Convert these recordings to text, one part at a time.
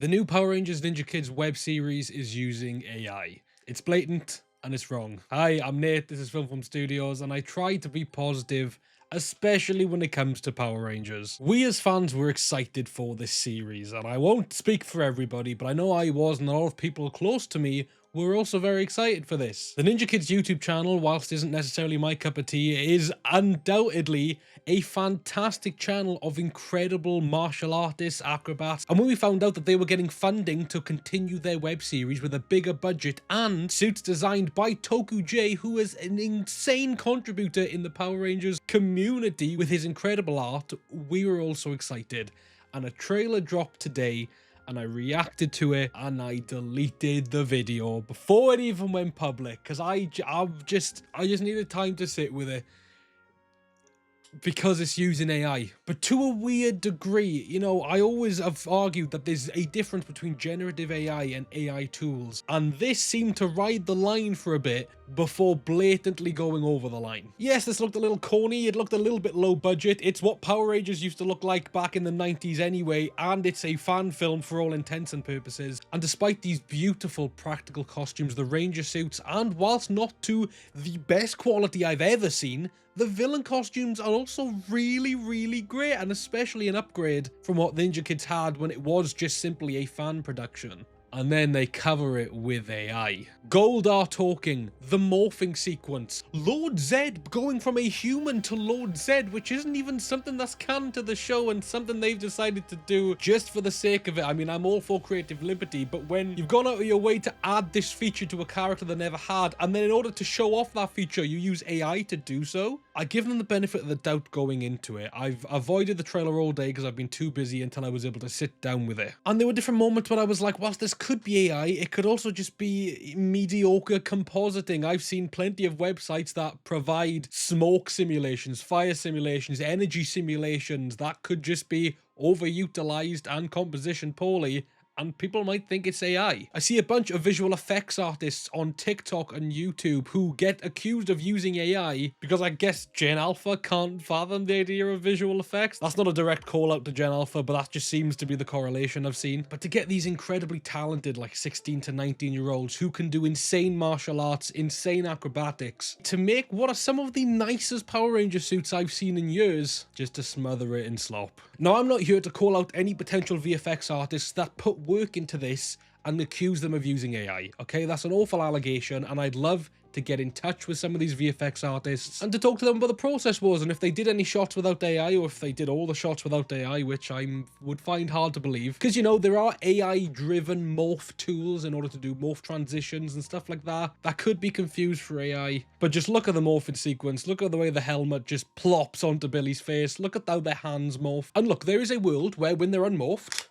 The new Power Rangers Ninja Kidz web series is using AI. It's blatant and it's wrong. Hi, I'm Nate, this is Film From Studios, and I try to be positive, especially when it comes to Power Rangers. We as fans were excited for this series, and I won't speak for everybody, but I know I was, and a lot of people close to me were also very excited for this. The Ninja Kidz YouTube channel, whilst isn't necessarily my cup of tea, is undoubtedly a fantastic channel of incredible martial artists, acrobats, and when we found out that they were getting funding to continue their web series with a bigger budget and suits designed by Toku J, who is an insane contributor in the Power Rangers community with his incredible art, we were also excited. And a trailer dropped today, and I reacted to it, and I deleted the video before it even went public, because I just needed time to sit with it, because it's using AI. But to a weird degree, you know, I always have argued that there's a difference between generative AI and AI tools, and this seemed to ride the line for a bit before blatantly going over the line. Yes, this looked a little corny, it looked a little bit low budget, it's what Power Rangers used to look like back in the 90s anyway, and it's a fan film for all intents and purposes. And despite these beautiful practical costumes, the Ranger suits, and whilst not to the best quality I've ever seen, the villain costumes are also really great, and especially an upgrade from what Ninja Kidz had when it was just simply a fan production. And then they cover it with AI. Goldar talking, the morphing sequence, Lord Zed going from a human to Lord Zed, which isn't even something that's canon to the show and something they've decided to do just for the sake of it. I mean, I'm all for creative liberty, but when you've gone out of your way to add this feature to a character they never had, and then in order to show off that feature, you use AI to do so, I give them the benefit of the doubt going into it. I've avoided the trailer all day because I've been too busy until I was able to sit down with it. And there were different moments when I was like, whilst this could be AI, it could also just be mediocre compositing. I've seen plenty of websites that provide smoke simulations, fire simulations, energy simulations that could just be overutilized and compositioned poorly, and people might think it's AI. I see a bunch of visual effects artists on TikTok and YouTube who get accused of using AI because I guess Gen Alpha can't fathom the idea of visual effects. That's not a direct call out to Gen Alpha, but that just seems to be the correlation I've seen. But to get these incredibly talented, like 16 to 19-year-olds who can do insane martial arts, insane acrobatics, to make what are some of the nicest Power Ranger suits I've seen in years, just to smother it in slop. Now, I'm not here to call out any potential VFX artists that put work into this and accuse them of using AI, okay? That's an awful allegation, and I'd love to get in touch with some of these VFX artists and to talk to them about the process was, and if they did any shots without AI, or if they did all the shots without AI, which I would find hard to believe, because, you know, there are AI-driven morph tools in order to do morph transitions and stuff like that that could be confused for AI. But just look at the morphing sequence, look at the way the helmet just plops onto Billy's face, look at how their hands morph, and look, there is a world where when they're unmorphed,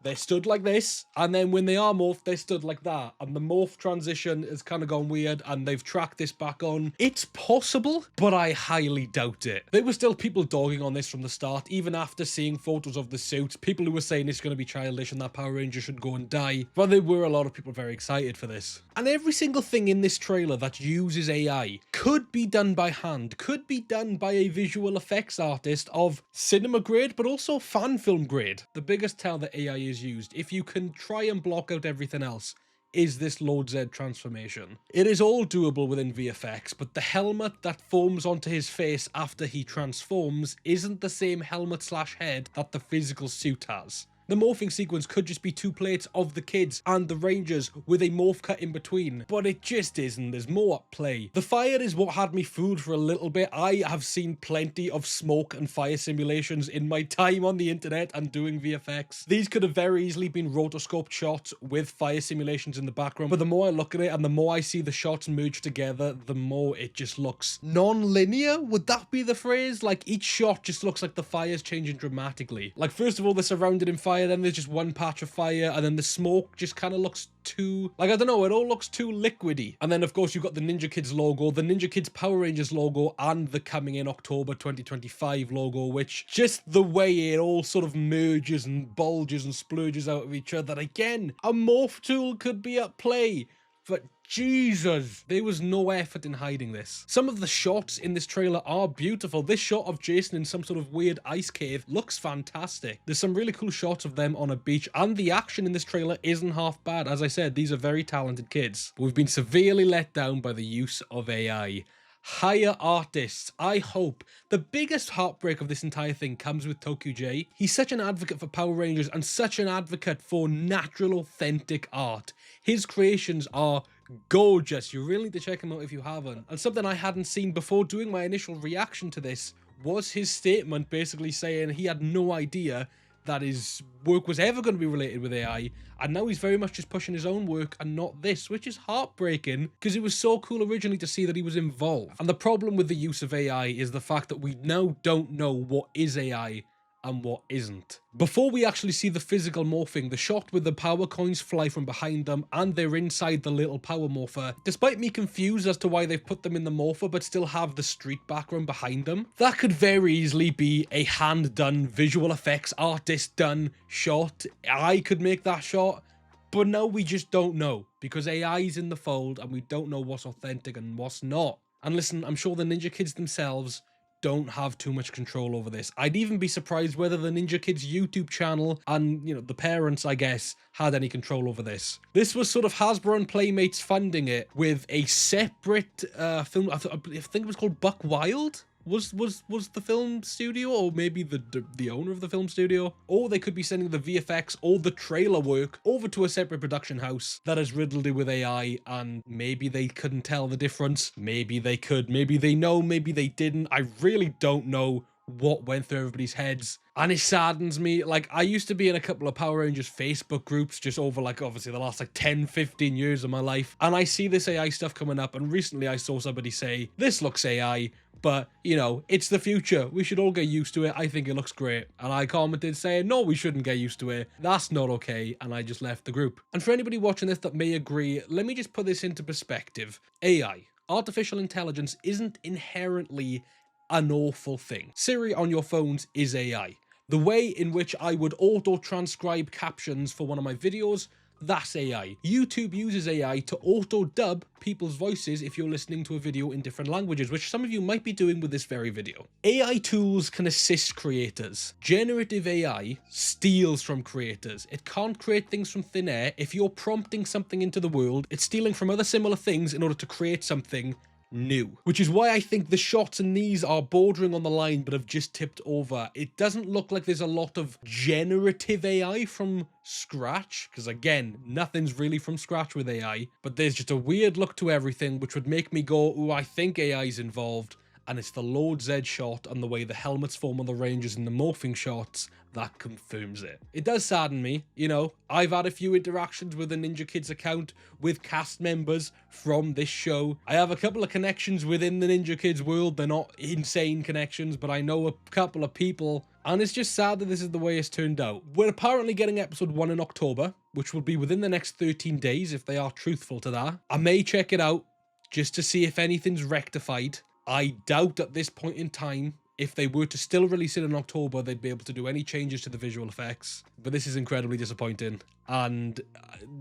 they're stood like this, and then when they are morphed, they're stood like that. And the morph transition has kind of gone weird, and they've tracked this back on. It's possible, but I highly doubt it. There were still people dogging on this from the start, even after seeing photos of the suits. People who were saying it's going to be childish and that Power Ranger should go and die. But there were a lot of people very excited for this. And every single thing in this trailer that uses AI could be done by hand, could be done by a visual effects artist of cinema grade, but also fan film grade. The biggest tell that AI is used, if you can try and block out everything else, is this Lord Zed transformation. It is all doable within VFX, but the helmet that forms onto his face after he transforms isn't the same helmet slash head that the physical suit has. The morphing sequence could just be two plates of the kids and the Rangers with a morph cut in between, but it just isn't. There's more at play. The fire is what had me fooled for a little bit. I have seen plenty of smoke and fire simulations in my time on the internet and doing VFX. These could have very easily been rotoscoped shots with fire simulations in the background, but the more I look at it and the more I see the shots merge together, the more it just looks non-linear. Would that be the phrase? Like, each shot just looks like the fire's changing dramatically. Like, first of all, they're surrounded in fire, then there's just one patch of fire, and then the smoke just kind of looks too, like, I don't know, it all looks too liquidy. And then of course you've got the Ninja Kidz logo, the Ninja Kidz Power Rangers logo, and the coming in October 2025 logo, which just the way it all sort of merges and bulges and splurges out of each other. Again, a morph tool could be at play, but Jesus, there was no effort in hiding this. Some of the shots in this trailer are beautiful. This shot of Jason in some sort of weird ice cave looks fantastic. There's some really cool shots of them on a beach, and the action in this trailer isn't half bad. As I said, these are very talented kids. But we've been severely let down by the use of AI. Hire artists. I hope. The biggest heartbreak of this entire thing comes with TokuJ. He's such an advocate for Power Rangers and such an advocate for natural, authentic art. His creations are gorgeous. You really need to check him out if you haven't. And something I hadn't seen before doing my initial reaction to this was his statement basically saying he had no idea that his work was ever going to be related with AI, and now he's very much just pushing his own work and not this, which is heartbreaking because it was so cool originally to see that he was involved. And the problem with the use of AI is the fact that we now don't know what is AI and what isn't. Before we actually see the physical morphing, the shot with the power coins fly from behind them and they're inside the little power morpher, despite me confused as to why they've put them in the morpher but still have the street background behind them, that could very easily be a hand-done, visual effects, artist-done shot. I could make that shot, but now we just don't know because AI is in the fold and we don't know what's authentic and what's not. And listen, I'm sure the Ninja Kidz themselves don't have too much control over this. I'd even be surprised whether the Ninja Kidz YouTube channel and, you know, the parents, I guess, had any control over this. This was sort of Hasbro and Playmates funding it with a separate film. I think it was called Buck Wild. Was the film studio, or maybe the owner of the film studio, or they could be sending the VFX or the trailer work over to a separate production house that has riddled it with AI, and maybe they couldn't tell the difference. Maybe they could, maybe they know, maybe they didn't. I really don't know what went through everybody's heads, and it saddens me. Like, I used to be in a couple of Power Rangers Facebook groups just over, like, obviously the last, like, 10-15 years of my life, and I see this AI stuff coming up, and recently I saw somebody say, this looks AI, but, you know, it's the future. We should all get used to it. I think it looks great. And I commented saying, no, we shouldn't get used to it. That's not okay. And I just left the group. And for anybody watching this that may agree, let me just put this into perspective. AI, artificial intelligence, isn't inherently an awful thing. Siri on your phones is AI. The way in which I would auto-transcribe captions for one of my videos, that's AI. YouTube uses AI to auto-dub people's voices if you're listening to a video in different languages, which some of you might be doing with this very video. AI tools can assist creators. Generative AI steals from creators. It can't create things from thin air. If you're prompting something into the world, it's stealing from other similar things in order to create something new, which is why I think the shots in these are bordering on the line but have just tipped over. It doesn't look like there's a lot of generative AI from scratch, because again, nothing's really from scratch with AI, but there's just a weird look to everything which would make me go, oh, I think AI's involved. And it's the Lord's Edge shot and the way the helmets form on the Rangers in the morphing shots that confirms it. It does sadden me, you know. I've had a few interactions with the Ninja Kidz account with cast members from this show. I have a couple of connections within the Ninja Kidz world. They're not insane connections, but I know a couple of people, and it's just sad that this is the way it's turned out. We're apparently getting episode 1 in October, which will be within the next 13 days if they are truthful to that. I may check it out just to see if anything's rectified. I doubt at this point in time, if they were to still release it in October, they'd be able to do any changes to the visual effects. But this is incredibly disappointing. And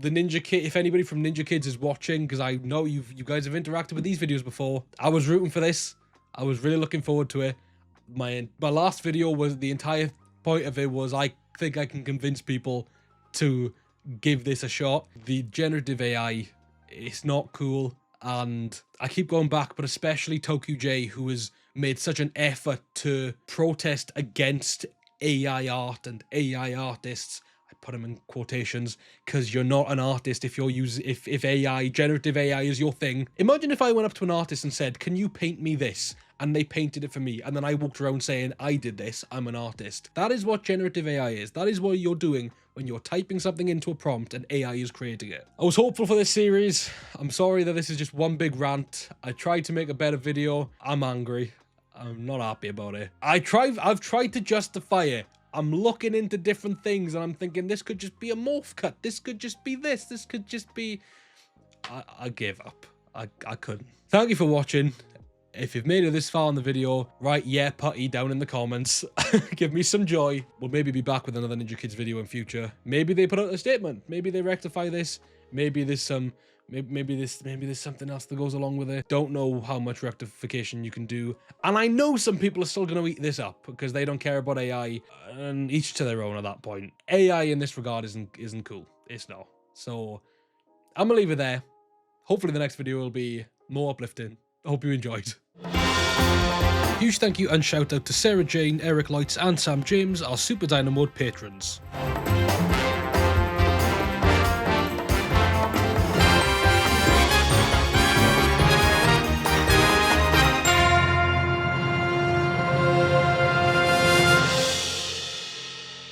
the Ninja Kidz, if anybody from Ninja Kidz is watching, because I know you guys have interacted with these videos before, I was rooting for this. I was really looking forward to it. My last video was, the entire point of it was, I think I can convince people to give this a shot. The generative AI, it's not cool. And I keep going back, but especially TokuJ, who has made such an effort to protest against AI art and AI artists. I put them in quotations because you're not an artist if you're if AI, generative AI is your thing. Imagine if I went up to an artist and said, can you paint me this? And they painted it for me, and then I walked around saying, I did this, I'm an artist. That is what generative AI is. That is what you're doing when you're typing something into a prompt and AI is creating it. I was hopeful for this series. I'm sorry that this is just one big rant. I tried to make a better video. I'm angry. I'm not happy about it. I've tried to justify it. I'm looking into different things and I'm thinking this could just be a morph cut. This could just be this. This could just be... I gave up. I couldn't. Thank you for watching. If you've made it this far in the video, right, yeah, putty down in the comments. Give me some joy. We'll maybe be back with another Ninja Kidz video in future. Maybe they put out a statement. Maybe they rectify this. Maybe there's some Maybe there's something else that goes along with it. Don't know how much rectification you can do. And I know some people are still going to eat this up because they don't care about AI, and each to their own at that point. AI in this regard isn't cool. It's not. So I'm going to leave it there. Hopefully the next video will be more uplifting. I hope you enjoyed. Huge thank you and shout out to Sarah Jane, Eric Lights and Sam James, our Super Dynamo patrons.